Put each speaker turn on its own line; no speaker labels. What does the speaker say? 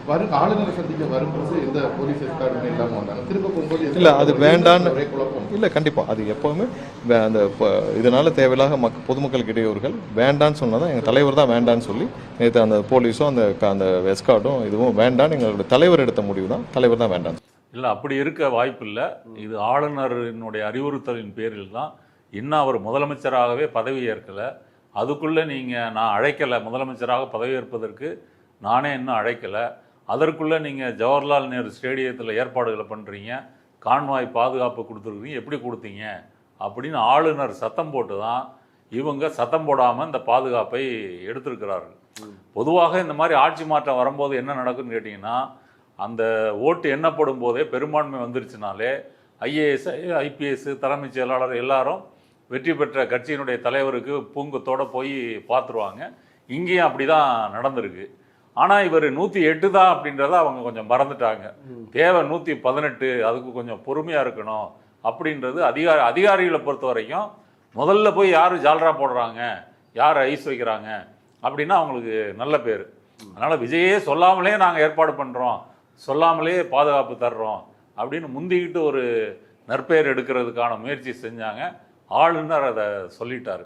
வரும் ஆளுநரை சந்திக்க வரும்போது எந்த போலீஸ் எஸ்கார்டுமே இல்லாமல் வந்தாங்க. திரும்ப போகும்போது
இல்லை அது வேண்டான்னு
ஒரே குழப்பம்.
இல்லை கண்டிப்பாக அது எப்போவுமே அந்த இதனால் தேவையில்லாத பொதுமக்களுக்கு இடையூறுகள் வேண்டான்னு சொன்னால் தான் எங்கள் தலைவர் தான் வேண்டான்னு சொல்லி நேற்று அந்த போலீஸும் அந்த எஸ்கார்டும் இதுவும் வேண்டான்னு எங்களுடைய தலைவர் எடுத்த முடிவு தான், தலைவர் தான் வேண்டாம்.
இல்லை அப்படி இருக்க வாய்ப்பு இல்லை. இது ஆளுநரினுடைய அறிவுறுத்தலின் பேரில் தான். இன்னும் அவர் முதலமைச்சராகவே பதவி ஏற்கலை. அதுக்குள்ளே நீங்கள் நான் அழைக்கலை, முதலமைச்சராக பதவியேற்பதற்கு நானே இன்னும் அழைக்கலை. அதற்குள்ளே நீங்கள் ஜவஹர்லால் நேரு ஸ்டேடியத்தில் ஏற்பாடுகளை பண்ணுறீங்க, கான்வாய் பாதுகாப்பு கொடுத்துருக்குறீங்க, எப்படி கொடுத்தீங்க அப்படின்னு ஆளுநர் சத்தம் போட்டு தான் இவங்க சத்தம் போடாமல் இந்த பாதுகாப்பை எடுத்திருக்கிறார்கள். பொதுவாக இந்த மாதிரி ஆட்சி மாற்றம் வரும்போது என்ன நடக்குன்னு கேட்டிங்கன்னா, அந்த ஓட்டு எண்ணப்படும் போதே பெரும்பான்மை வந்துருச்சுனாலே ஐஏஎஸ் ஐபிஎஸ் தலைமைச் செயலாளர் எல்லாரும் வெற்றி பெற்ற கட்சியினுடைய தலைவருக்கு பூங்கத்தோடு போய் பார்த்துருவாங்க. இங்கேயும் அப்படி தான் நடந்திருக்கு. ஆனால் இவர் 108 தான் அப்படின்றத அவங்க கொஞ்சம் மறந்துட்டாங்க. தேவை 118, அதுக்கு கொஞ்சம் பொறுமையாக இருக்கணும் அப்படின்றது அதிகாரிகளை பொறுத்த வரைக்கும் முதல்ல போய் யார் ஜால்ரா போடுறாங்க, யார் ஐஸ் வைக்கிறாங்க அப்படின்னா அவங்களுக்கு நல்ல பேர். அதனால் விஜயே சொல்லாமலே நாங்கள் ஏற்பாடு பண்ணுறோம், சொல்லாமலே பாதுகாப்பு தர்றோம் அப்படின்னு முந்திக்கிட்டு ஒரு நற்பெயர் எடுக்கிறதுக்கான முயற்சி செஞ்சாங்க. ஆளுநர் அதை சொல்லிட்டாரு.